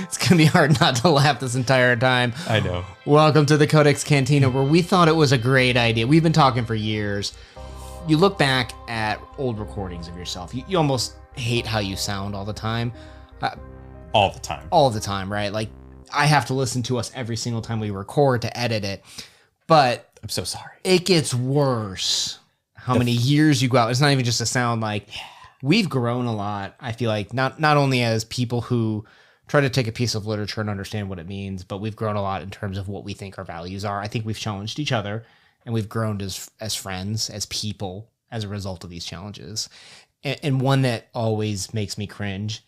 It's going to be hard not to laugh this entire time. I know. Welcome to the CodeX Cantina, where we thought it was a great idea. We've been talking for years. You look back at old recordings of yourself. You almost hate how you sound all the time. All the time. All the time, right? Like, I have to listen to us every single time we record to edit it. But I'm so sorry. It gets worse. How many years you go out. It's not even just a sound. Like, we've grown a lot. I feel like not only as people who try to take a piece of literature and understand what it means, but we've grown a lot in terms of what we think our values are. I think we've challenged each other, and we've grown as friends, as people, as a result of these challenges. And one that always makes me cringe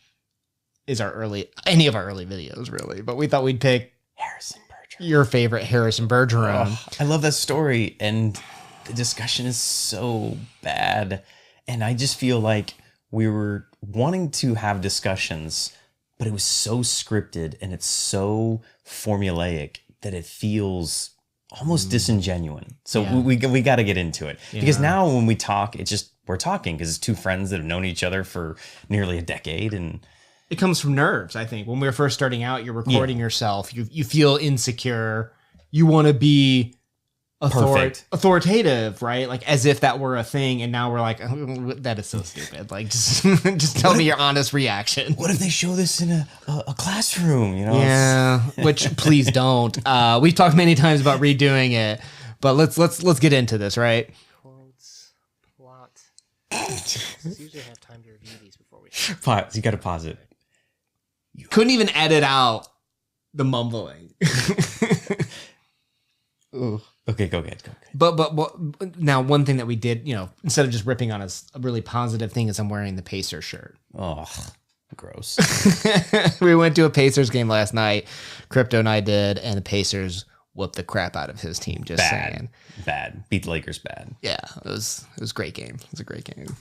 is any of our early videos, really. But we thought we'd pick Harrison Bergeron. Your favorite Harrison Bergeron. Oh, I love that story, and the discussion is so bad. And I just feel like we were wanting to have discussions, but it was so scripted and it's so formulaic that it feels almost disingenuous. So we got to get into it. Because now when we talk, it's just, we're talking because it's two friends that have known each other for nearly a decade. And it comes from nerves, I think. When we were first starting out, you're recording yourself. You feel insecure. You want to be authoritative, right? Like as if that were a thing. And now we're like, oh, that is so stupid. Like just tell me your honest reaction. What if they show this in a classroom? You know? Yeah, which please don't. We've talked many times about redoing it, but let's get into this, right? Quotes, plot. Usually have time to review these before we. Pause. You got to pause it. Couldn't even edit out the mumbling. Ooh. Okay, go ahead. But now one thing that we did, instead of just ripping on a really positive thing, is I'm wearing the Pacers shirt. Oh, gross. We went to a Pacers game last night. Crypto and I did, and the Pacers whooped the crap out of his team. Just saying. Bad. Beat the Lakers bad. Yeah, it was a great game. It was a great game.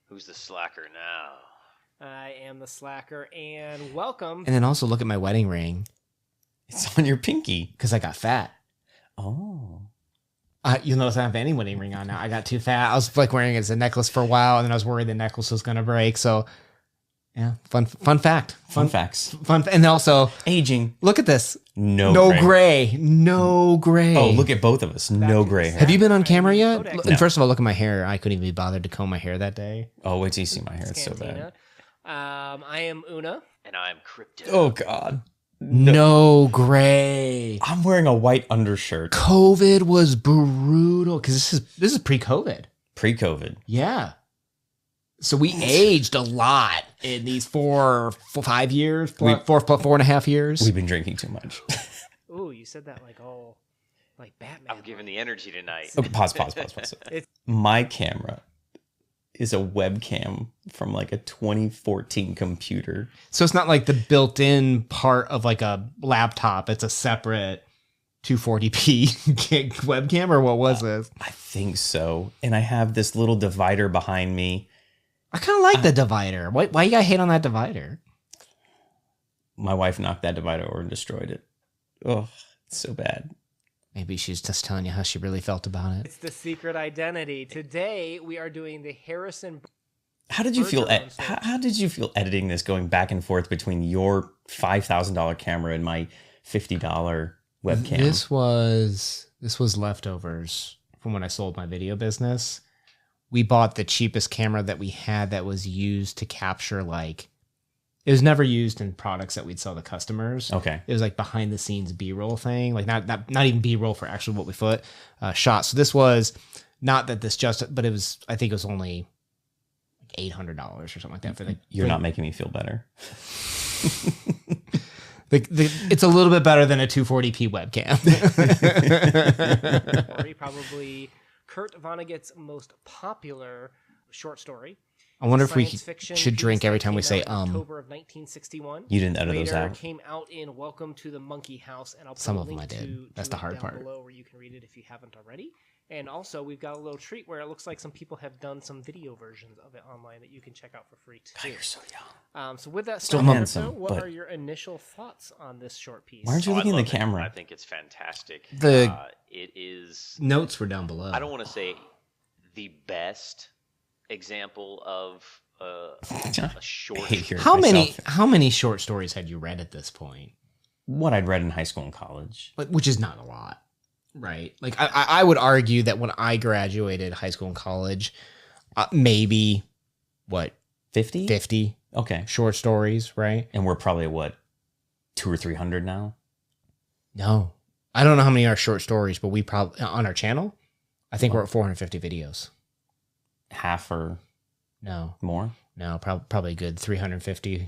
Who's the slacker now? I am the slacker, and welcome. And then also look at my wedding ring. It's on your pinky. Because I got fat. Oh. You'll notice I don't have any wedding ring on now. I got too fat. I was like wearing it as a necklace for a while, and then I was worried the necklace was going to break. So, yeah, fun fact. Fun facts. And also, aging. Look at this. No gray. No gray. Oh, look at both of us. No gray hair. Have you been on camera yet? CodeX. And first of all, look at my hair. I couldn't even be bothered to comb my hair that day. Oh, wait till you see my hair. It's so Cantina. bad. I am Una. And I'm Crypto. Oh, God. No gray. I'm wearing a white undershirt. COVID was brutal because this is pre-COVID. Pre-COVID. Yeah. So we aged a lot in these 5 years, four and a half years. We've been drinking too much. Ooh, you said that like Batman. I'm giving the energy tonight. Oh, pause. My camera is a webcam from like a 2014 computer. So it's not like the built-in part of like a laptop. It's a separate 240p webcam, or what was this? I think so. And I have this little divider behind me. I kind of like the divider. Why you gotta hate on that divider? My wife knocked that divider over and destroyed it. Oh, it's so bad. Maybe she's just telling you how she really felt about it. It's the secret identity. Today we are doing the Harrison. How did you feel? Bergeron How did you feel editing this, going back and forth between your $5,000 camera and my $50 webcam? This was leftovers from when I sold my video business. We bought the cheapest camera that we had that was used to capture it was never used in products that we'd sell to customers. Okay. It was like behind the scenes B-roll thing, like not even B-roll for actually what we shot. So this was not that but it was, I think it was only like $800 or something like that. You're not making me feel better. It's a little bit better than a 240p webcam. Probably Kurt Vonnegut's most popular short story. I wonder if we Science-fiction should drink every time we say October of 1961. You didn't edit those out. Came out in Welcome to the Monkey House, and I'll put Some a of them link I did. to That's the it hard down part. below where you can read it if you haven't already. And also, we've got a little treat where it looks like some people have done some video versions of it online that you can check out for free too. God, you're so young. So with that, Still said, handsome, what but- are your initial thoughts on this short piece? Why aren't you looking I at love the camera? I think it's fantastic. It is. Notes were down below. I don't want to say the best example of a short. Behavior How myself. many short stories had you read at this point? What I'd read in high school and college. Which is not a lot, right? Like I would argue that when I graduated high school and college, maybe what 50? Okay. short stories, right? And we're probably at what, 200 or 300 now? No, I don't know how many are short stories, but we probably on our channel, I think we're at 450 videos. Half or No, more? probably a good 350.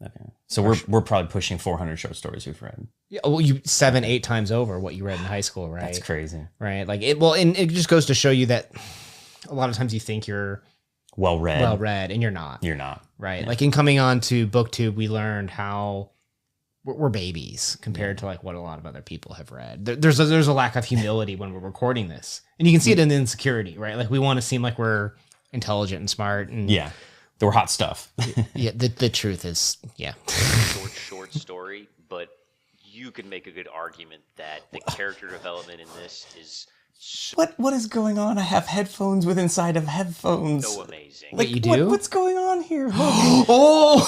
Okay. So we're probably pushing 400 short stories we've read. Yeah, well, you 7-8 times over what you read in high school, right? That's crazy. Right? Like it. Well, and it just goes to show you that a lot of times you think you're Well read. well read, and you're not. You're not. Right? Yeah. Like in coming on to BookTube, we learned how we're babies compared to like what a lot of other people have read. There's a lack of humility when we're recording this, and you can see it in the insecurity, right? Like we want to seem like we're intelligent and smart, and Yeah. They were hot stuff. yeah. The truth is, yeah. short story, but you can make a good argument that the character development in this is What is going on? I have headphones with inside of headphones. so amazing. Wait, you do? What's going on here? Oh,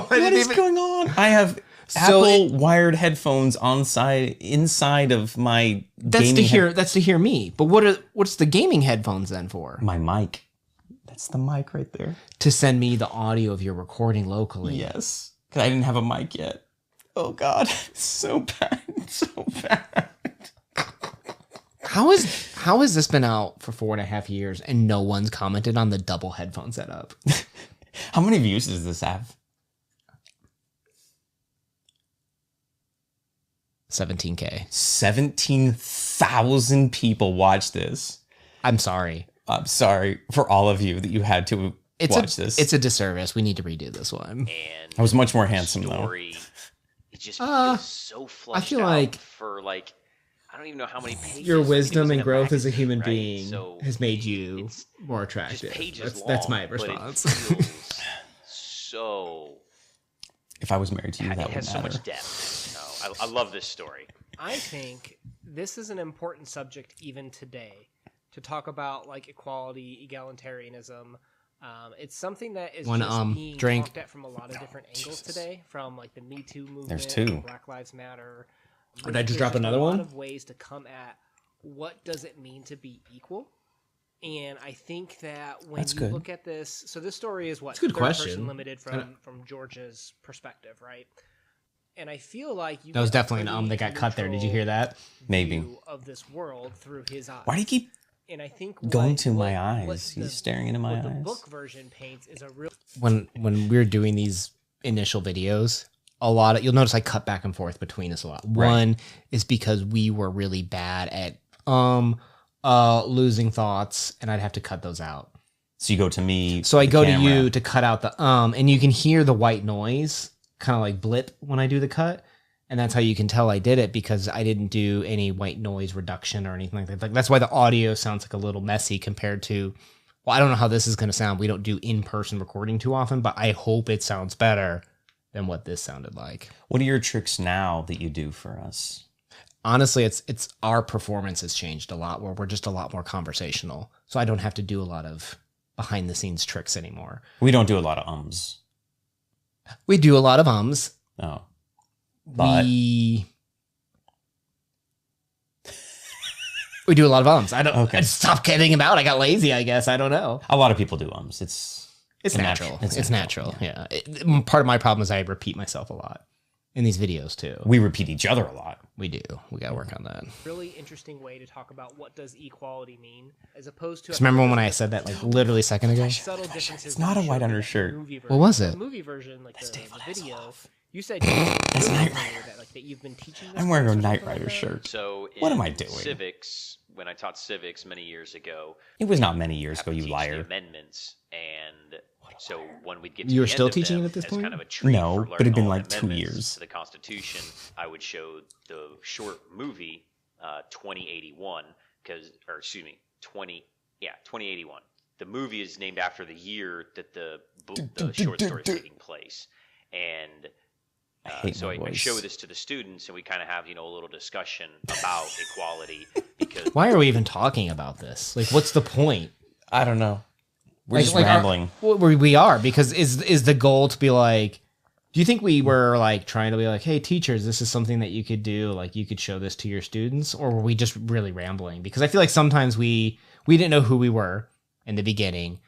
What is going on? I have Apple wired headphones inside of my That's gaming to hear. That's to hear me. But what's the gaming headphones then for? my mic. That's the mic right there. To send me the audio of your recording locally. Yes. Because I didn't have a mic yet. Oh, God. So bad. So bad. How has this been out for 4.5 years and no one's commented on the double headphone setup? How many views does this have? 17K. 17,000 people watch this. I'm sorry. I'm sorry for all of you that you had to watch this. It's a disservice. We need to redo this one. And I was much more handsome, story, it just feels so flushed feel out like for like I don't even know how many pages. Your I think it wisdom was in and a growth as a magazine, human right? being So has made you it's more just attractive. pages That's long, my but it response. feels so. If I was married to you, It that has would so matter. much depth. No, I love this story. I think this is an important subject even today to talk about, like equality, egalitarianism. It's something that is One, just being drink. talked at from a lot of different angles today, from like the Me Too movement, There's two. Black Lives Matter. Did I just There's drop another a one? lot of ways to come at what does it mean to be equal. And I think that when That's you good. look at this, so this story is what That's a good third question. person limited from George's perspective, right? And I feel like you That was get a definitely an pretty that got cut there. Did you neutral hear that? Maybe. view of this world through his eyes. Why do you keep And I think going to my eyes? what He's staring into my what the eyes. book version paints is a real When we're doing these initial videos, a lot of you'll notice I cut back and forth between us a lot. Right. One is because we were really bad at losing thoughts, and I'd have to cut those out. So you go to me. So I the go camera. to you to cut out the and you can hear the white noise kind of like blip when I do the cut. And that's how you can tell I did it, because I didn't do any white noise reduction or anything like that. Like that's why the audio sounds like a little messy compared to, well, I don't know how this is going to sound. We don't do in-person recording too often, but I hope it sounds better than what this sounded like. What are your tricks now that you do for us? Honestly, it's our performance has changed a lot, where we're just a lot more conversational. So I don't have to do a lot of behind the scenes tricks anymore. We don't do a lot of ums. We do a lot of ums. Oh. But We do a lot of ums. I don't. Okay. I stopped kidding about. I got lazy. I guess I don't know. a lot of people do ums. It's It's natural. It's natural. natural. Yeah. Part of my problem is I repeat myself a lot in these videos too. We repeat each other a lot. We do. We got to work on that. really interesting way to talk about what does equality mean, as opposed to Just remember when I said that like literally a second ago? subtle differences. It's not that a you white showed in undershirt. the movie What version. was it? The movie version, like the Dave video. Hasselhoff. You said That's Knight Rider. that you've been teaching. This I'm wearing a class or Knight something like Rider that? shirt. So What am in I doing? Civics, when I taught civics many years ago, It was not many years have ago, to you teach liar. the amendments, and so when we'd get to You were the still end of teaching them, it at this as point? kind of a treat No, for but it'd been learning all like the 2 amendments years. to the Constitution, I would show the short movie 2081, 2081. The movie is named after the year that the short story is taking place, and hate so my I voice. show this to the students, and we kind of have a little discussion about equality, because Why are we even talking about this? Like, what's the point? I don't know. We're just rambling. We are, because is the goal to be like, do you think we were like trying to be like, hey, teachers, this is something that you could do, like you could show this to your students, or were we just really rambling? Because I feel like sometimes we didn't know who we were in the beginning.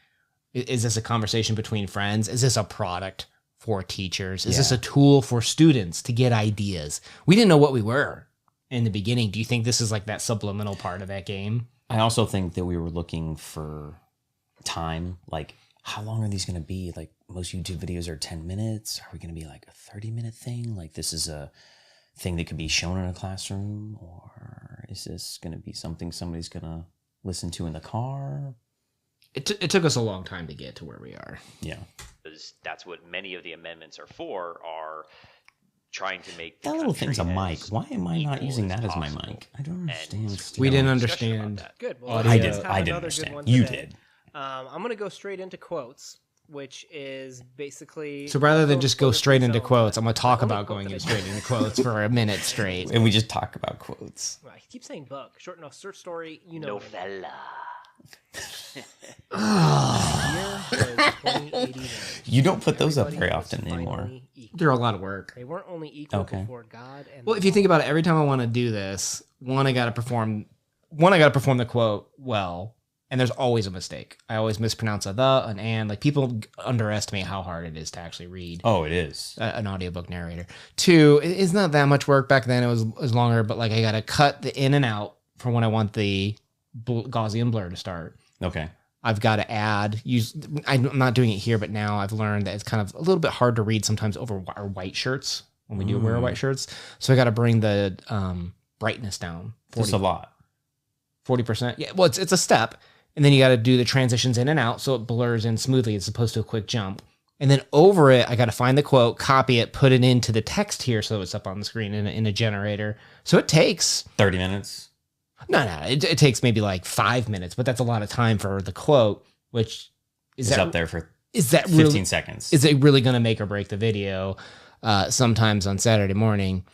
Is this a conversation between friends? Is this a product for teachers? Is this a tool for students to get ideas? We didn't know what we were in the beginning. Do you think this is like that subliminal part of that game? I also think that we were looking for time, like how long are these going to be? Like most YouTube videos are 10 minutes. Are we going to be like a 30-minute thing? Like this is a thing that could be shown in a classroom, or is this going to be something somebody's going to listen to in the car? It took us a long time to get to where we are. Yeah. Because that's what many of the amendments are for, are trying to make that little thing's a mic. Why am I not using that as my mic? I don't understand. We didn't understand. Good. Well, I didn't understand. You did. I'm going to go straight into quotes, which is basically... So rather than just go straight into quotes, I'm going to talk about going straight into quotes for a minute straight. And we just talk about quotes. I keep saying book. Short enough search story, you know. Novella. You don't put those up very often anymore. They're a lot of work. They weren't only equal before God and well, if you think about it, every time I want to do this, I got to perform the quote well, and there's always a mistake. I always mispronounce a the, an and. Like, people underestimate how hard it is to actually read. Oh, it is. An audiobook narrator. 2, it's not that much work. Back then it was longer, but like I got to cut the in and out for when I want the Gaussian blur to start. Okay. I've got to I'm not doing it here, but now I've learned that it's kind of a little bit hard to read sometimes over our white shirts when we do wear white shirts. So I got to bring the brightness down. That's a lot. 40%. Yeah. Well, it's a step. And then you got to do the transitions in and out so it blurs in smoothly as opposed to a quick jump. And then over it, I got to find the quote, copy it, put it into the text here so it's up on the screen in a generator. So it takes 30 minutes. No. It takes maybe like 5 minutes, but that's a lot of time for the quote, which is up there for 15 really, seconds. Is it really going to make or break the video? Sometimes on Saturday morning,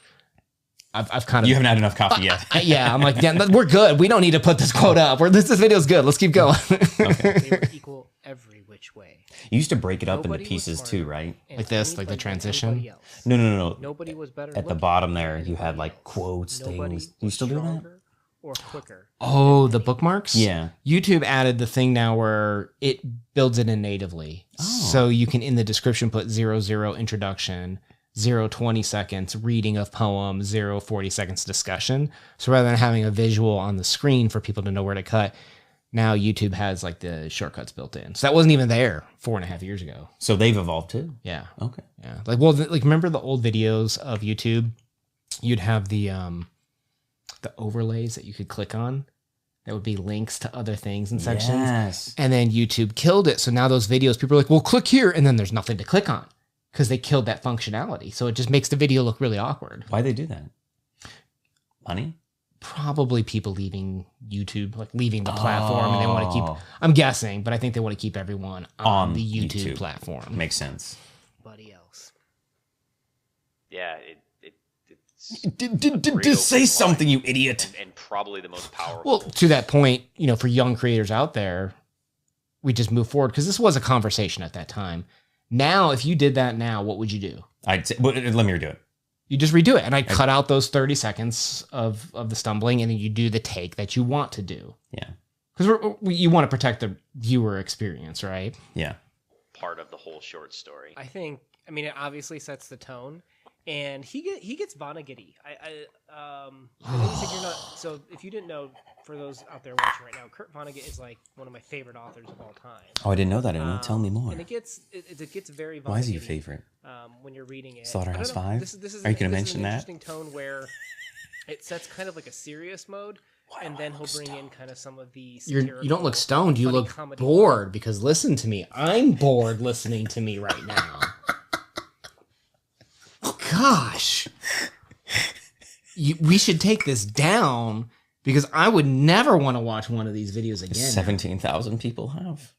I've kind of... You haven't had enough coffee yet. Yeah, I'm like, yeah, we're good. We don't need to put this quote up. This video's good. Let's keep going. Okay. They were equal every which way. You used to break it up into pieces too, right? Like this, like the transition? No. Nobody was better. At the bottom there, you had like quotes, things. You still do that? Or quicker. Oh, the bookmarks? Yeah. YouTube added the thing now where it builds it in natively. Oh. So you can, in the description, put 0 introduction, 20 seconds reading of poem, 40 seconds discussion. So rather than having a visual on the screen for people to know where to cut, now YouTube has like the shortcuts built in. So that wasn't even there 4.5 years ago. So they've evolved too? Yeah. Okay. Yeah. Like, remember the old videos of YouTube? You'd have the overlays that you could click on. That would be links to other things and sections. Yes. And then YouTube killed it. So now those videos, people are like, well, click here. And then there's nothing to click on because they killed that functionality. So it just makes the video look really awkward. Why'd they do that? Money? Probably people leaving YouTube, like leaving the platform, and they want to keep, I'm guessing, but I think they want to keep everyone on the YouTube platform. Makes sense. Anybody else? Yeah, Just say something, you idiot. And probably the most powerful. Well, to that point, for young creators out there, we just move forward because this was a conversation at that time. Now, if you did that now, what would you do? I'd say, let me redo it. You just redo it, and I'd cut out those 30 seconds of the stumbling, and then you do the take that you want to do. Yeah. Because you want to protect the viewer experience, right? Yeah. Part of the whole short story. I think, it obviously sets the tone. And he gets Vonnegut-y. So if you didn't know, for those out there watching right now, Kurt Vonnegut is like one of my favorite authors of all time. Oh, I didn't know that. Tell me more. And it gets very Vonnegut-y. Why is he your favorite? When you're reading it, Slaughterhouse 5? Are you going to mention that? Interesting tone where it sets kind of like a serious mode, and then he'll bring in kind of some of the. You don't look stoned. You look bored because listen to me. I'm bored listening to me right now. Gosh, we should take this down because I would never want to watch one of these videos again. 17,000 people have.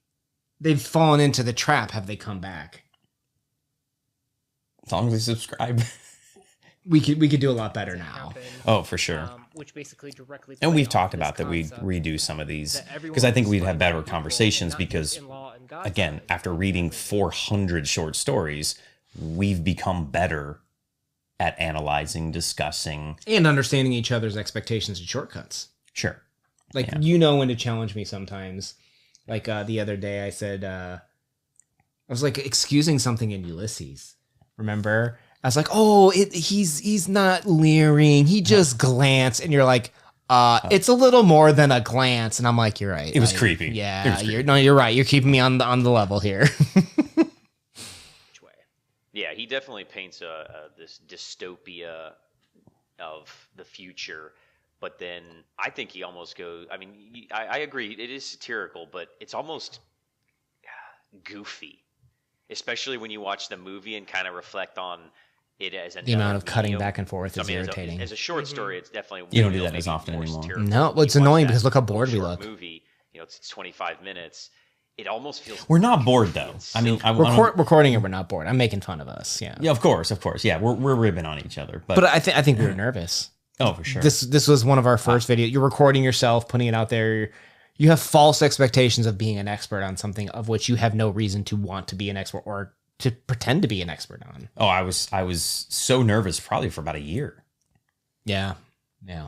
They've fallen into the trap. Have they come back? As long as they subscribe. We could do a lot better now. Oh, for sure. Which basically directly. And we've talked about that we'd redo some of these because I think we'd have better conversations because God's again, mind. after reading 400 short stories, we've become better at analyzing, discussing. And understanding each other's expectations and shortcuts. Sure. Like, Yeah. you know when to challenge me sometimes. Like, the other day I said, I was like excusing something in Ulysses. Remember? I was like, oh, he's not leering. He just glanced. And you're like, it's a little more than a glance. And I'm like, you're right. It was creepy. Yeah, It was creepy. you're right. You're keeping me on the level here. Which way? Yeah, he definitely paints this dystopia of the future, but then I think he almost goes. I mean, I agree. It is satirical, but it's almost goofy, especially when you watch the movie and kind of reflect on it as The amount of cutting back and forth is irritating. As a short story, it's definitely You don't do that maybe as often more anymore. satirical. No, When well, it's you watch annoying that because look how bored we short look. Movie, it's 25 minutes. It almost feels. We're not bored though. I mean, Recording it, we're not bored. I'm making fun of us. Yeah. yeah, of course. Yeah, we're ribbing on each other, But I think we were nervous. oh, for sure. This was one of our first videos. You're recording yourself, putting it out there. You have false expectations of being an expert on something of which you have no reason to want to be an expert or to pretend to be an expert on. Oh, I was so nervous probably for about a year. Yeah. Yeah.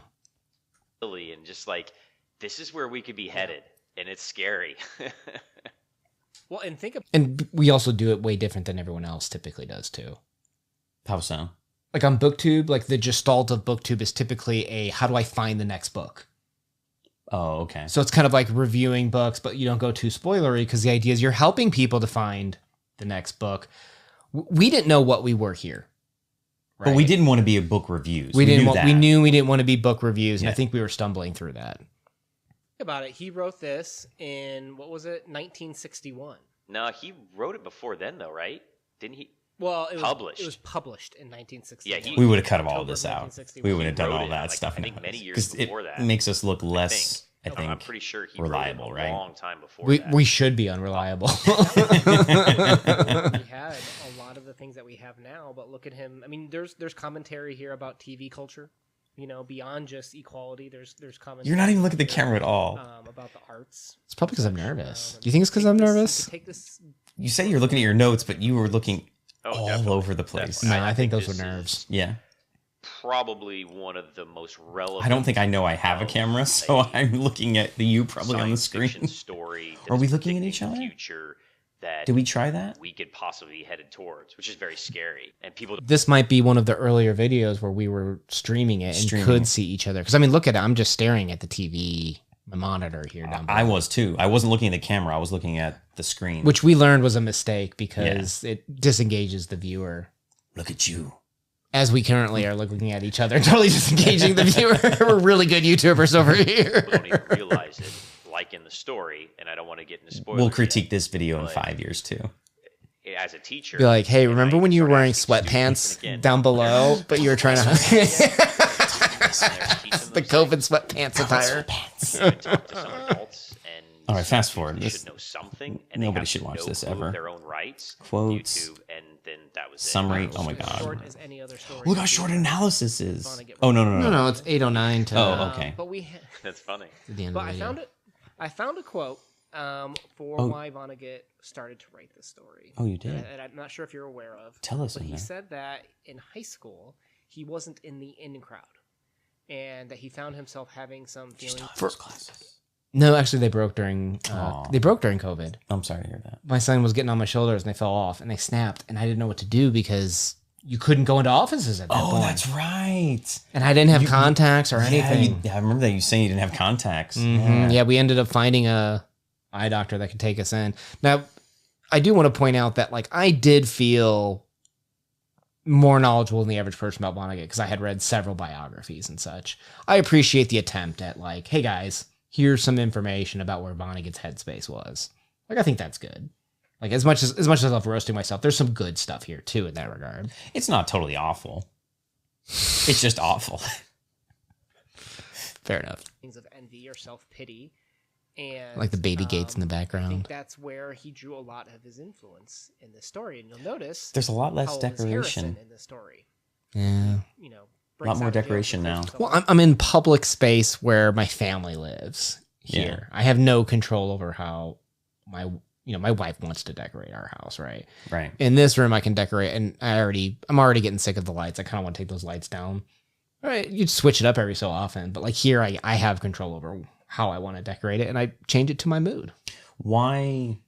And just like, this is where we could be headed, and it's scary. Well, and think about And we also do it way different than everyone else typically does too. How so? Like on BookTube, like the gestalt of BookTube is typically a how do I find the next book? Oh, okay. So it's kind of like reviewing books, but you don't go too spoilery because the idea is you're helping people to find the next book. We didn't know what we were here. But we right? didn't want to be a book reviews. We didn't. that. We knew we didn't want to be book reviews, and I Yeah. think we were stumbling through that. about it. He wrote this in what was it, 1961. No, he wrote it before then, though, right? Didn't he? Well, it Published. was published in 1961. Yeah, We would have cut all October this of out. 1961. We would have done wrote all it, that like, stuff. I think many years 'Cause before it that. makes us look less. I think. I'm pretty sure he reliable, wrote it right? a long time before We that. we should be unreliable. We had a lot of the things that we have now, but look at him. I mean, there's commentary here about TV culture. You know, beyond just equality, there's commentary. You're not even looking at the here, camera at all. about the arts. It's probably because I'm nervous. Um, Do you think it's because I'm Take this- nervous? you could Take this. You say you're looking at your notes, but you were looking all definitely, over the place. definitely. No, I think those this were is nerves. Yeah. Probably one of the most relevant. I don't think I know I have a camera, so I'm looking at you probably on the science fiction screen. story. that Are is we looking at predicting each the other? Future that Did we try that? we could possibly be headed towards, which is very scary. And people This might be one of the earlier videos where we were streaming it and Streaming. could see each other. Because I mean, look at it. I'm just staring at the TV, my monitor here down below. I was too. I wasn't looking at the camera. I was looking at the screen. Which we learned was a mistake because it disengages the viewer. Look at you. As we currently are looking at each other, totally disengaging the viewer. We're really good YouTubers over here. don't even realize it, like in the story. And I don't want to get into spoilers. We'll critique this video in but- 5 years too. yet. As a teacher, Be like, hey, and remember I when you were start wearing asking students, sweatpants and again, down below, but you were trying to they're teaching the them COVID sweatpants attire? things. You would talk to some adults, and All right, fast some forward. people This- should know something, and nobody they have should watch no this clue of ever. Their own rights, Quotes. YouTube, and then that was Summary. It. Oh my As God. short as any other story. Look how short analysis is. Vonnegut Oh, no. No, it's 8:09 to Oh, okay. But That's funny. the end But of the I video. found it. I found a quote for Oh. why Vonnegut started to write this story. Oh, you did? And I'm not sure if you're aware of. Tell us But in he there. said that in high school he wasn't in the in crowd, and that he found himself having some feelings. First classes. No, actually, they broke during Aw. COVID. I'm sorry to hear that. My son was getting on my shoulders and they fell off and they snapped, and I didn't know what to do because you couldn't go into offices at that Oh, point. that's right. And I didn't have contacts or Yeah, anything. I remember that you saying you didn't have contacts. Yeah, we ended up finding a eye doctor that could take us in. Now, I do want to point out that like I did feel more knowledgeable than the average person about Vonnegut because I had read several biographies and such. I appreciate the attempt at like, hey guys, here's some information about where Vonnegut's headspace was. Like I think that's good. Like as much as I love roasting myself, there's some good stuff here too in that regard. It's not totally awful. It's just awful. Fair enough. of envy or self pity, and Like the baby gates in the I think background. that's where he drew a lot of his influence in this story. And you'll notice There's a lot less how old is decoration. Harrison in this story. Yeah. You know, A lot breaks more out of jail decoration for now. himself. Well, I'm in public space where my family lives here. I have no control over how my my wife wants to decorate our house, right? Right. In this room, I can decorate, and I'm already getting sick of the lights. I kind of want to take those lights down. All right, you'd switch it up every so often, but like here, I have control over how I want to decorate it, and I change it to my mood. Why?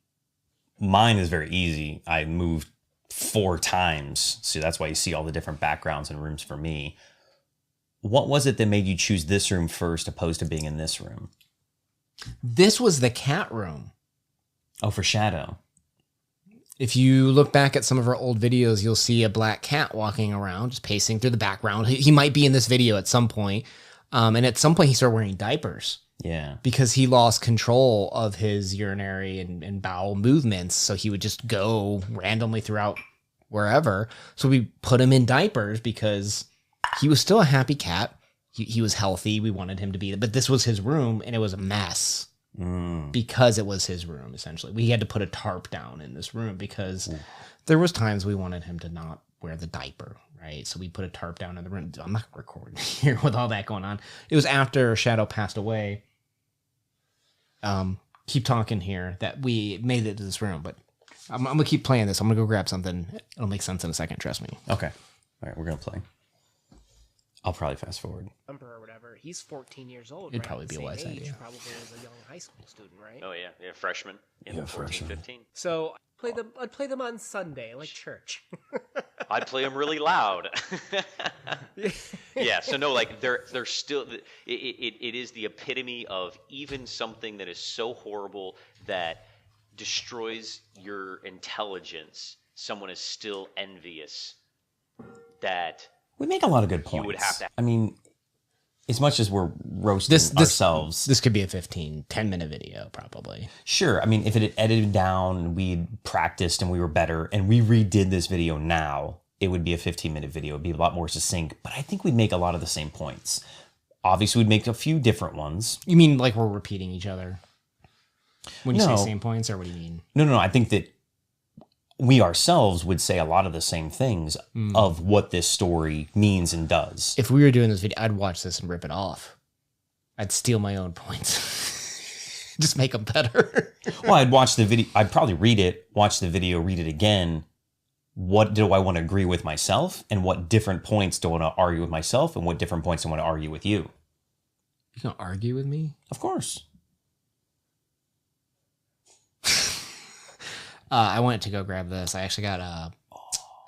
Mine is very easy. I moved 4 times, so that's why you see all the different backgrounds and rooms for me. What was it that made you choose this room first opposed to being in this room? This was the cat room. Oh, for Shadow. If you look back at some of our old videos, you'll see a black cat walking around, just pacing through the background. He might be in this video at some point. And at some point, he started wearing diapers. Yeah. Because he lost control of his urinary and bowel movements. So he would just go randomly throughout wherever. So we put him in diapers because he was still a happy cat. He was healthy. We wanted him to be, but this was his room and it was a mess because it was his room, essentially. We had to put a tarp down in this room because there was times we wanted him to not wear the diaper, right? So we put a tarp down in the room. I'm not recording here with all that going on. It was after Shadow passed away. Keep talking here that we made it to this room, but I'm gonna keep playing this. I'm gonna go grab something. It'll make sense in a second. Trust me. Okay. All right, we're gonna play. I'll probably fast forward. Or whatever. He's 14 years old. It'd right? probably be a Same wise age, idea. Probably as a young high school student, right? Oh yeah, freshman. Yeah, 14, freshman. 15. So I'd play them on Sunday, like church. I'd play them really loud. Yeah, so no, like they're still. It is the epitome of even something that is so horrible that destroys your intelligence. Someone is still envious that We make a lot of good points. You would have to. I mean, as much as we're roasting ourselves. This could be a 10-minute video, probably. Sure. I mean, if it had edited down, we'd practiced and we were better, and we redid this video now, it would be a 15-minute video. It'd be a lot more succinct, but I think we'd make a lot of the same points. Obviously, we'd make a few different ones. You mean like we're repeating each other? When you No. say same points, or what do you mean? No. I think that we ourselves would say a lot of the same things of what this story means and does. If we were doing this video, I'd watch this and rip it off. I'd steal my own points. Just make them better. Well, I'd watch the video. I'd probably read it, watch the video, read it again. What do I want to agree with myself? And what different points do I want to argue with myself? And what different points do I want to argue with you? You gonna argue with me? Of course. I went to go grab this. I actually got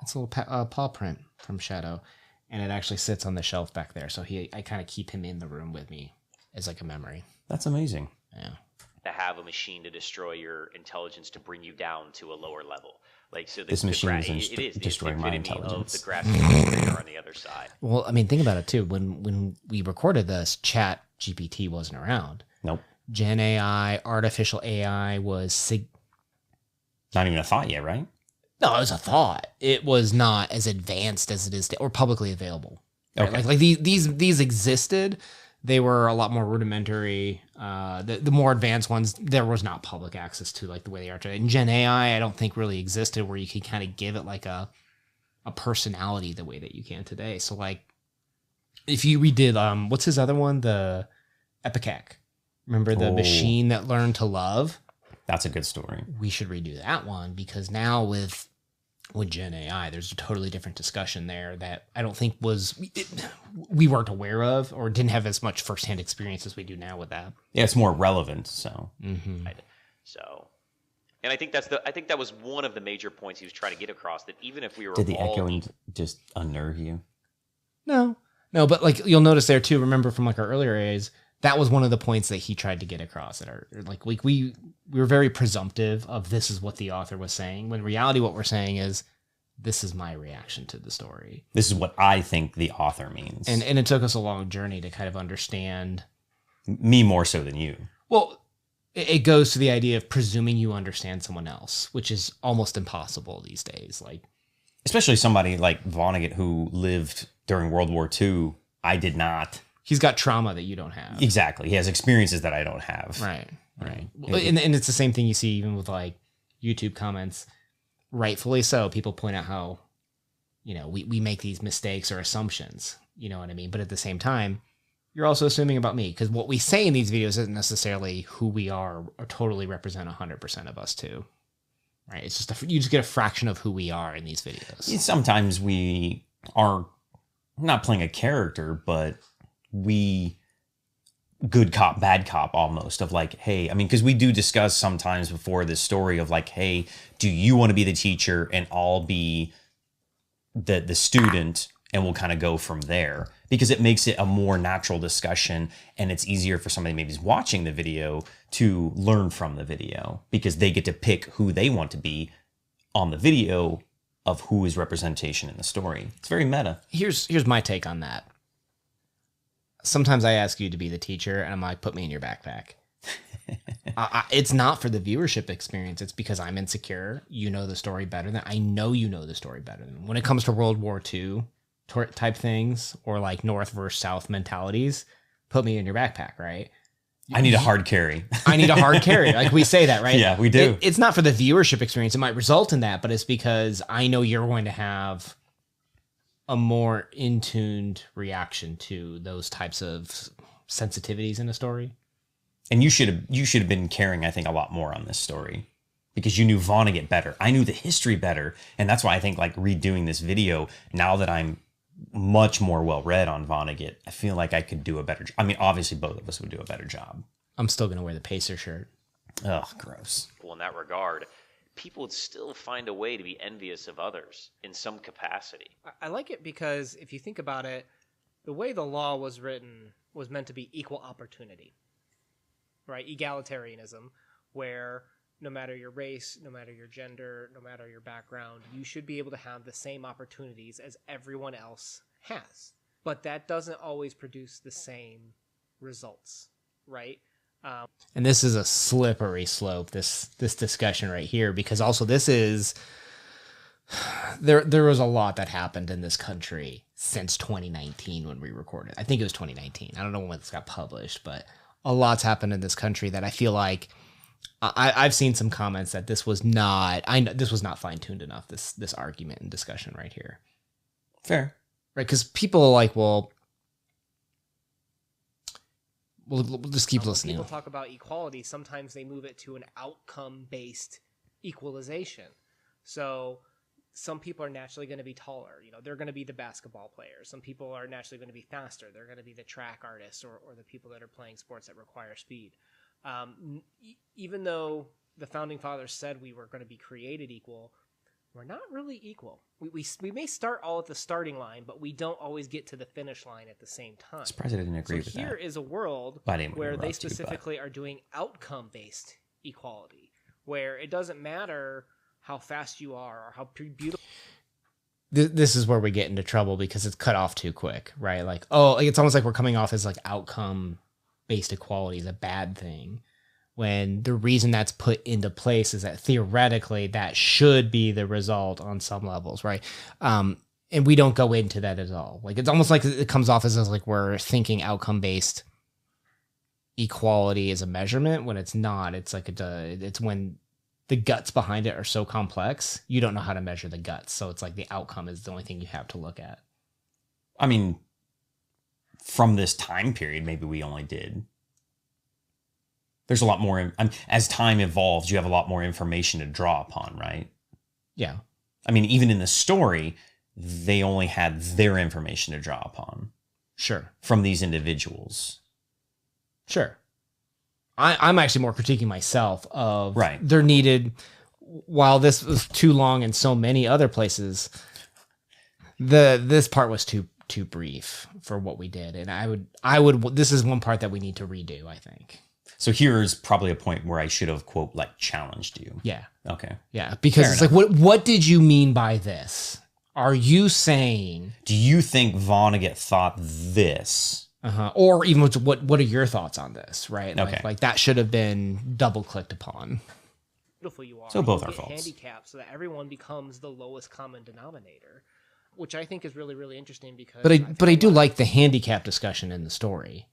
it's a little paw print from Shadow, and it actually sits on the shelf back there. So I kind of keep him in the room with me as like a memory. That's amazing. Yeah. to have a machine to destroy your intelligence to bring you down to a lower level. Like so, This machine isn't it is destroying the my epitome intelligence. of the graphics calculator on the other side. Well, I mean, think about it too. When we recorded this, Chat GPT wasn't around. Nope. Gen AI, artificial AI was Not even a thought yet, right? no, it was a thought. It was not as advanced as it is or publicly available. Right? Okay. Like these existed. They were a lot more rudimentary. The more advanced ones, there was not public access to like the way they are today. And Gen AI, I don't think really existed where you could kind of give it like a personality the way that you can today. So like, if you redid what's his other one, the Epicac. Remember the machine that learned to love? That's a good story. We should redo that one because now with Gen AI, there's a totally different discussion there that I don't think we weren't aware of or didn't have as much firsthand experience as we do now with that. Yeah, it's more relevant. So So, and I think that was one of the major points he was trying to get across. That even if we were did the all echoing just unnerve you? No, but like you'll notice there too. Remember from like our earlier days, that was one of the points that he tried to get across. We were very presumptive of this is what the author was saying. When in reality, what we're saying is this is my reaction to the story. This is what I think the author means. And it took us a long journey to kind of understand. Me more so than you. Well, it goes to the idea of presuming you understand someone else, which is almost impossible these days. Like, Especially somebody like Vonnegut who lived during World War II. I did not. he's got trauma that you don't have. Exactly. He has experiences that I don't have. Right. Well, and it's the same thing you see even with like YouTube comments. Rightfully so. People point out how, we make these mistakes or assumptions. You know what I mean? But at the same time, you're also assuming about me because what we say in these videos isn't necessarily who we are or totally represent 100% of us too. right? It's just you just get a fraction of who we are in these videos. Sometimes we are not playing a character, but we good cop, bad cop almost of like, hey, I mean, because we do discuss sometimes before this story of like, hey, do you want to be the teacher and I'll be the student, and we'll kind of go from there, because it makes it a more natural discussion, and it's easier for somebody maybe who's watching the video to learn from the video, because they get to pick who they want to be on the video of who is representation in the story. It's very meta. Here's my take on that. Sometimes I ask you to be the teacher, and I'm like, put me in your backpack. It's not for the viewership experience. It's because I'm insecure. You know the story better than I know. You know the story better than when it comes to World War II type things, or like North versus South mentalities. Put me in your backpack, right? I need a hard carry. I need a hard carry. Like we say that, right? Yeah, we do. It's not for the viewership experience. It might result in that, but it's because I know you're going to have a more in-tuned reaction to those types of sensitivities in a story. And you should have been caring, I think, a lot more on this story, because you knew Vonnegut better. I knew the history better, and that's why I think like redoing this video now that I'm much more well read on Vonnegut, I feel like I could do a better job. I mean, obviously both of us would do a better job. I'm still gonna wear the Pacer shirt. Ugh, gross. Well, in that regard, people would still find a way to be envious of others in some capacity. I like it because if you think about it, the way the law was written was meant to be equal opportunity, right? Egalitarianism, where no matter your race, no matter your gender, no matter your background, you should be able to have the same opportunities as everyone else has. But that doesn't always produce the same results, right? And this is a slippery slope, this discussion right here, because also this is there was a lot that happened in this country since 2019 when we recorded. I think it was 2019. I don't know when this got published, but a lot's happened in this country that I feel like I've seen some comments that this was not fine-tuned enough, this argument and discussion right here. Fair. Right, because people are like, well, we'll just keep listening. When people talk about equality, sometimes they move it to an outcome-based equalization. So some people are naturally going to be taller. You know, they're going to be the basketball players. Some people are naturally going to be faster. They're going to be the track artists or the people that are playing sports that require speed. Even though the founding fathers said we were going to be created equal, we're not really equal. We may start all at the starting line, but we don't always get to the finish line at the same time. I'm surprised I didn't agree with that. Here is a world where they specifically are doing outcome-based equality, where it doesn't matter how fast you are or how beautiful. This is where we get into trouble because it's cut off too quick, right? Like, oh, it's almost like we're coming off as like outcome-based equality is a bad thing, when the reason that's put into place is that theoretically that should be the result on some levels, right? And we don't go into that at all. Like, it's almost like it comes off as like we're thinking outcome-based equality is a measurement when it's not. It's like it's when the guts behind it are so complex, you don't know how to measure the guts. So it's like the outcome is the only thing you have to look at. I mean, from this time period, maybe we only did. There's a lot more. As time evolves, you have a lot more information to draw upon, right? Yeah. I mean, even in the story, they only had their information to draw upon. Sure. From these individuals. Sure. I'm actually more critiquing myself of right. There needed, while this was too long in so many other places, this part was too brief for what we did. And I would, this is one part that we need to redo, I think. So here's probably a point where I should have, quote, like challenged you. Yeah. Okay. Yeah. Because Fair it's enough. like, what did you mean by this? Are you saying? Do you think Vonnegut thought this? Or even what are your thoughts on this? Right. Okay. Like that should have been double clicked upon. Beautiful you are. So both you our get faults. Handicapped so that everyone becomes the lowest common denominator, which I think is really, really interesting because. But I do like the handicap discussion in the story.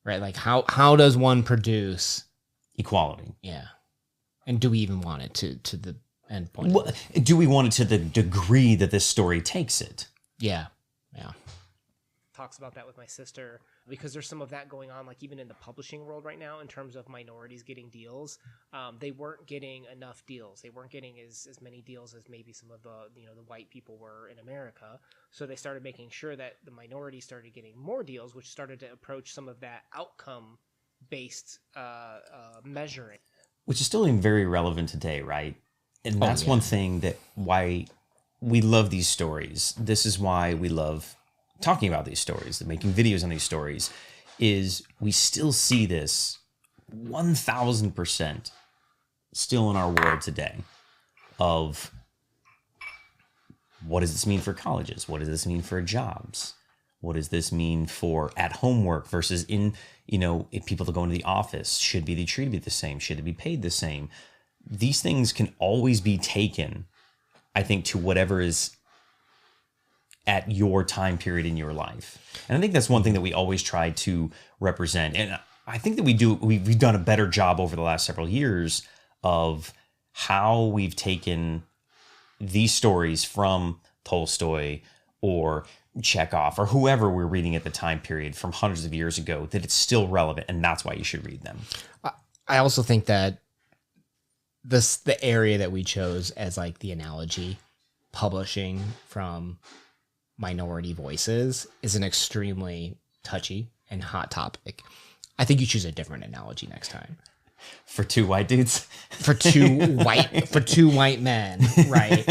Right, like how does one produce equality? Yeah, and do we even want it to the end point? Well, do we want it to the degree that this story takes it? Yeah. talks about that with my sister, because there's some of that going on, like even in the publishing world right now, in terms of minorities getting deals. They weren't getting enough deals. They weren't getting as many deals as maybe some of the the white people were in America. So they started making sure that the minorities started getting more deals, which started to approach some of that outcome based measuring, which is still very relevant today, right? And that's one thing that why we love these stories. This is why we love talking about these stories, making videos on these stories, is we still see this 1000% still in our world today of what does this mean for colleges? What does this mean for jobs? What does this mean for at-home work versus in, if people that go into the office? Should they be treated the same? Should they be paid the same? These things can always be taken, I think, to whatever is at your time period in your life. And I think that's one thing that we always try to represent. And I think that we've done a better job over the last several years of how we've taken these stories from Tolstoy or Chekhov or whoever we're reading at the time period from hundreds of years ago, that it's still relevant, and that's why you should read them. I also think that the area that we chose as like the analogy, publishing from minority voices, is an extremely touchy and hot topic. I think you choose a different analogy next time. For two white dudes? For two white men, right?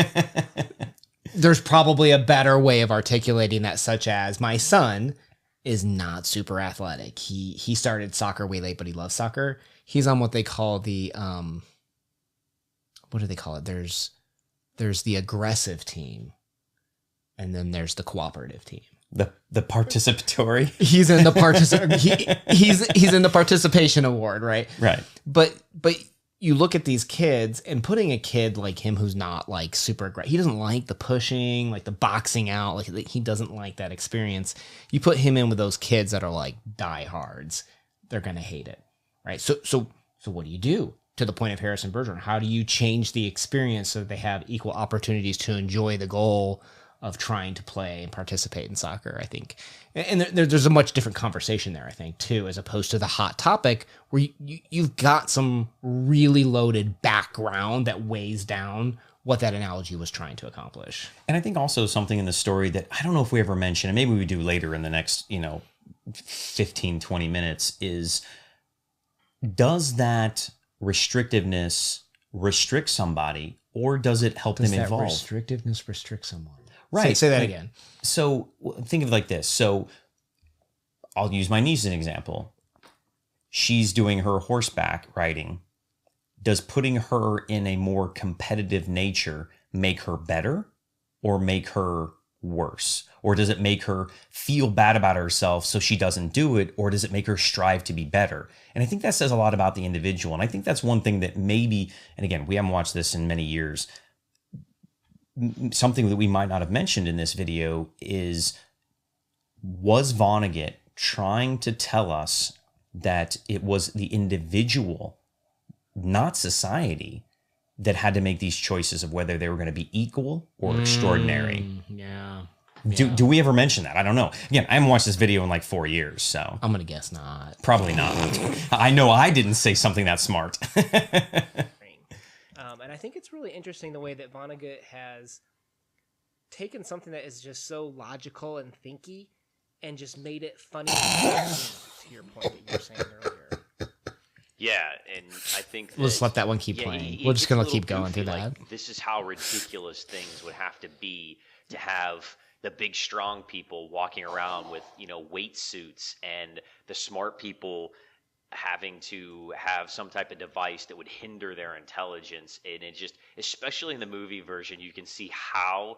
There's probably a better way of articulating that, such as my son is not super athletic. He started soccer way late, but he loves soccer. He's on what they call the what do they call it? There's the aggressive team, and then there's the cooperative team. The participatory. He's in the he's in the participation award, right? Right. But you look at these kids, and putting a kid like him who's not like super aggressive, he doesn't like the pushing, like the boxing out, like he doesn't like that experience. You put him in with those kids that are like diehards, they're gonna hate it, right? So what do you do? To the point of Harrison Bergeron, how do you change the experience so that they have equal opportunities to enjoy the goal of trying to play and participate in soccer, I think. And there's a much different conversation there, I think, too, as opposed to the hot topic where you've got some really loaded background that weighs down what that analogy was trying to accomplish. And I think also something in the story that I don't know if we ever mentioned, and maybe we do later in the next, 15, 20 minutes, is does that restrictiveness restrict somebody, or does it help them evolve? Does that restrictiveness restrict someone? Right. Say that again. So think of it like this. So I'll use my niece as an example. She's doing her horseback riding. Does putting her in a more competitive nature make her better or make her worse? Or does it make her feel bad about herself so she doesn't do it? Or does it make her strive to be better? And I think that says a lot about the individual. And I think that's one thing that maybe, and again, we haven't watched this in many years, something that we might not have mentioned in this video is, was Vonnegut trying to tell us that it was the individual, not society, that had to make these choices of whether they were going to be equal or extraordinary? Yeah. Do we ever mention that? I don't know. Again, I haven't watched this video in like 4 years, so I'm going to guess not. Probably not. I know I didn't say something that smart. And I think it's really interesting the way that Vonnegut has taken something that is just so logical and thinky and just made it funny, to your point that you were saying earlier. Yeah, and I think we'll just let that one keep playing. We're just going to keep going through that. Like, this is how ridiculous things would have to be to have the big strong people walking around with, weight suits, and the smart people having to have some type of device that would hinder their intelligence. And it just, especially in the movie version, you can see how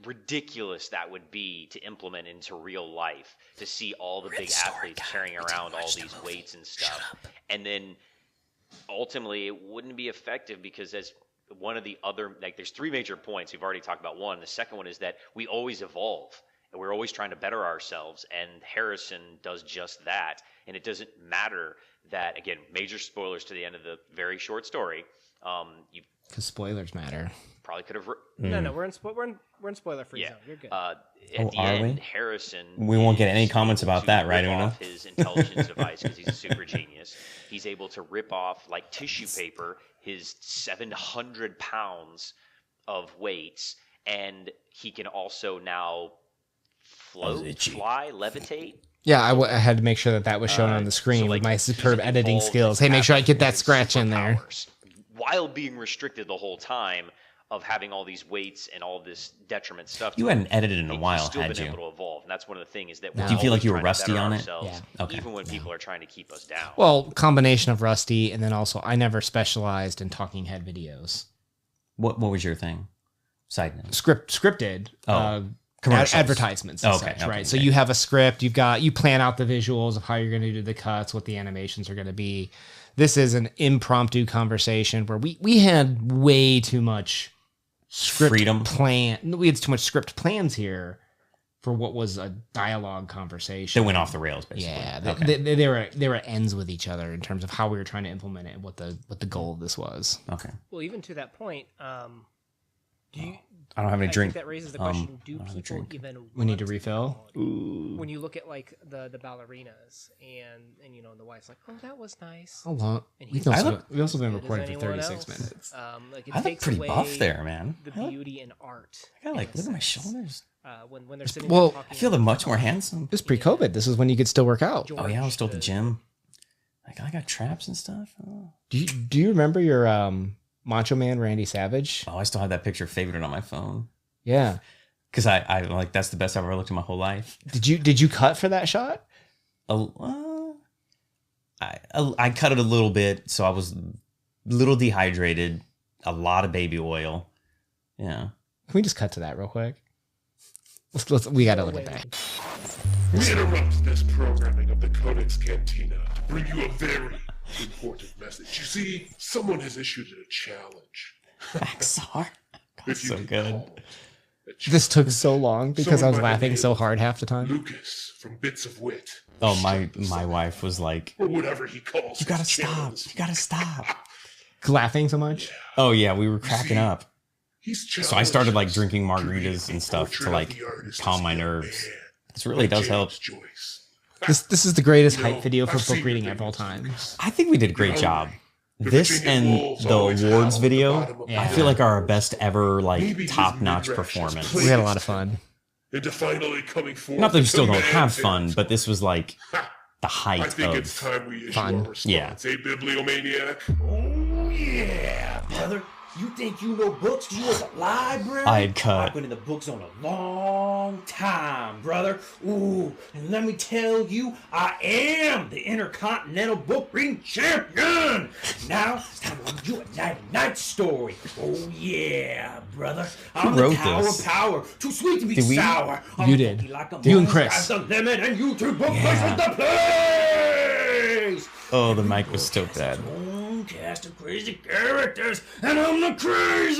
ridiculous that would be to implement into real life, to see all the big athletes carrying around all these weights and stuff. And then ultimately it wouldn't be effective, because as one of the other, like, there's three major points. We've already talked about one. The second one is that we always evolve, and we're always trying to better ourselves. And Harrison does just that. And it doesn't matter that, again, major spoilers to the end of the very short story. Because spoilers matter. Probably could have. No, we're in spoiler free zone. You're good. At Oh, the are end, we? Harrison. We won't get any is comments able about to that, right, rip Una? off his intelligence device because he's a super genius. He's able to rip off, like tissue paper, his 700 pounds of weights, and he can also now float, fly, levitate. Yeah, I had to make sure that was shown on the screen So, with my he's superb editing evolved skills. and Hey, make sure I get that has scratch in there. superpowers while being restricted the whole time of having all these weights and all this detriment stuff. You to him. hadn't edited in a He's while, still had been you? able to evolve, and that's one of the things that No. we're Do you feel like always you were trying to rusty better on it? ourselves, Yeah. Okay. even when people are trying to keep us down. Well, combination of rusty, and then also I never specialized in talking head videos. What was your thing? Side note. Scripted. Commercials. Advertisements and Okay, such, okay, right? So okay. you have a script, you plan out the visuals of how you're going to do the cuts, what the animations are going to be. This is an impromptu conversation where we had way too much script Freedom. plan. We had too much script plans here for what was a dialogue conversation. They went off the rails, basically. Yeah, Okay. they were at ends with each other in terms of how we were trying to implement it and what the goal of this was. Okay. Well, even to that point, do you? I don't have any I drink. think that raises the question: do I don't have a people drink. even? We need to want refill? quality? When you look at like the ballerinas and you know the wife's like, oh, that was nice. How long? And We've he's also, like, we've also been "Does recording for anyone 36 else?" minutes. Like it I look takes pretty away buff there, man. the I look- beauty in art. I gotta in a look at my sense. shoulders. When they're sitting Well, there talking I feel much more handsome. It was pre-COVID. This is when you could still work out. Oh yeah, I was still at the George, gym. Like I got traps and stuff. Oh, Do you remember your Macho Man Randy Savage? I still have that picture favorited on my phone. Yeah. Because I like that's the best I've ever looked in my whole life. Did you cut for that shot? I cut it a little bit, so I was a little dehydrated. A lot of baby oil. Yeah. Can we just cut to that real quick? We gotta look at that. We interrupt this programming of the CodeX Cantina to bring you a very important message. You see, someone has issued a challenge. Axar. If you so can good. call it a This took so long because I was Someone by the laughing name so of hard half the time. Lucas from Bits of Wit. Oh, Shut this my up. wife was like, Or whatever he calls "You gotta his stop! channels. You gotta stop!" Laughing so much. Oh yeah, we were cracking up. He's So I started like challenged drinking us to margaritas read and stuff Portrait to of like the Artist calm as my a Young nerves. Man This really by does help. James Joyce. This is the greatest You know, hype video for I've seen book reading your of all videos, time. Lucas. I think we did a great job. The This Virginia and Wolves the always awards howl at the video, bottom of Yeah. I the feel like are our barrel. best ever, Maybe like his top-notch mid-range performance. plays We had a lot of fun. Into finally coming forward. Not that we with still some don't have man's fun, but answer. this was like Ha! the I height think it's of. time we issue fun. our response. Yeah. A bibliomaniac. Oh yeah, brother. You think you know books? You at the library? I had cut. I've been in the book zone a long time, brother. Ooh, and let me tell you, I am the Intercontinental Book Reading Champion. Now it's time to read you a night story. Oh yeah, brother. I'm wrote the Tower this? of Power. Too sweet to be Did we? sour. I'm You did. funky like a You and mouse, Chris. grabs the lemon and you two book Yeah. places the place. Oh, the mic was so bad. Own cast of crazy characters, and I'm the craziest.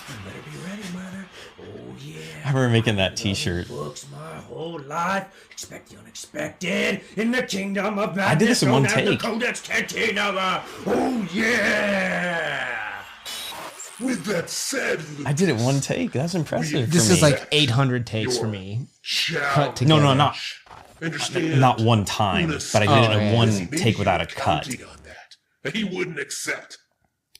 You better be ready, mother. Oh yeah. I remember making that T-shirt. Books my whole life. Expect the unexpected in the kingdom of madness. I did this in one known as take. The Codex Cantina. Oh yeah. With that said, I did it one take. That's impressive. This for is me. like 800 takes for me. challenge. together. No, not Understand? not one time, Una's but I did it Oh, in yeah. one maybe take you without were a cut. counting on that he wouldn't accept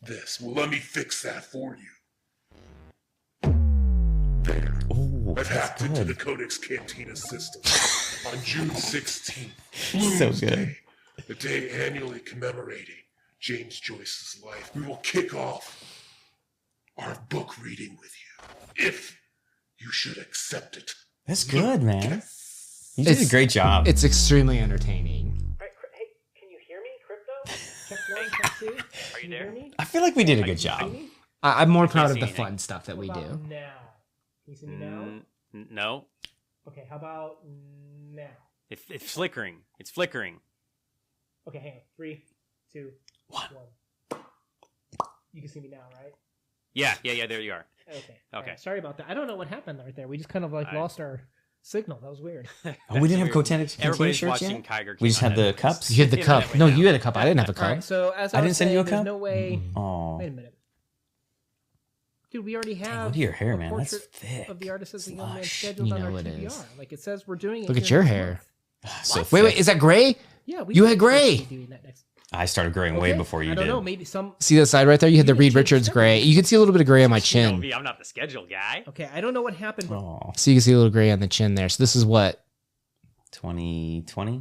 this. Well, let me fix that for you. There. Ooh, I've that's hacked into the good. Codex Cantina system on June 16th. So Bloomsday, good. the day annually commemorating James Joyce's life. We will kick off our book reading with you, if you should accept it. That's good, man. You did a It's- great job. It's extremely entertaining. Hey, can you hear me, Crypto? Check one, check two. Are you Can there? hear me? I feel like we did a good job. I'm more proud of see the anything. fun stuff that we How do. about now? Can you see me now? No, Okay, how about now? it's flickering. It's flickering. Okay, hang on. 3, 2, One. 1. You can see me now, right? Yeah. There you are. Okay. Okay. Sorry about that. I don't know what happened right there. We just kind of like I- lost our. signal. That was weird. Oh, we didn't have CodeX Cantina Everybody's shirts watching yet? Kiger. We just had the cups? You had the Yeah, cup. right No, now. you had a cup. I didn't have a All cup. right, so as I I was didn't send you a saying, there's cup? no way. Oh. Wait a minute. Dude, we already have look at your hair, a man. That's portrait thick. of the artist as a young man Lush. scheduled You on know our it TBR. is. Like it says, we're doing it. Look at here your next hair. month. So Wait, thick. wait, is that gray? Yeah, we You were had supposed to gray. be doing that next. I started growing way Okay, before you I don't did. know. Maybe some. See that side right there? You had the Maybe Reed it changed Richards gray. everything. You can see a little bit of gray on my You know chin. me, I'm not the schedule guy. Okay, I don't know what happened, but Oh, So you can see a little gray on the chin there. So this is what? 2020?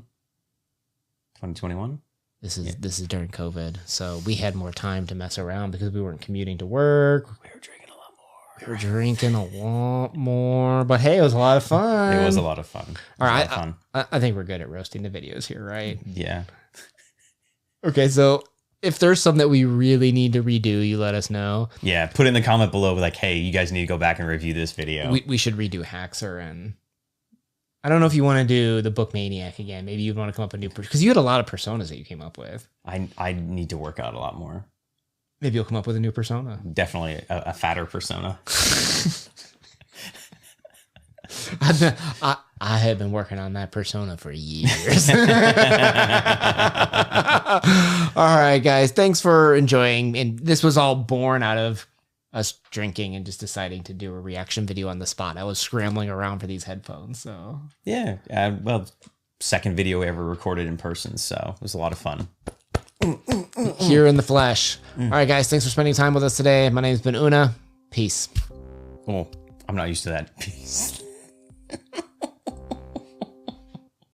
2021? This is during COVID. So we had more time to mess around because we weren't commuting to work. We were drinking a lot more. We were drinking a lot more. But hey, it was a lot of fun. It was a lot of fun. All right, fun. I think we're good at roasting the videos here, right? Yeah. Okay, so if there's something that we really need to redo, you let us know. Yeah. Put in the comment below, like, hey, you guys need to go back and review this video. We should redo Haxer, and I don't know if you want to do the Book Maniac again. Maybe you want to come up with a new because you had a lot of personas that you came up with. I need to work out a lot more. Maybe you'll come up with a new persona. Definitely a fatter persona. I have been working on that persona for years. All right, guys. Thanks for enjoying. And this was all born out of us drinking and just deciding to do a reaction video on the spot. I was scrambling around for these headphones. So Yeah. Well, second video ever recorded in person. So it was a lot of fun. here in the flesh. All right, guys. Thanks for spending time with us today. My name's been Una. Peace. Oh, I'm not used to that. Peace.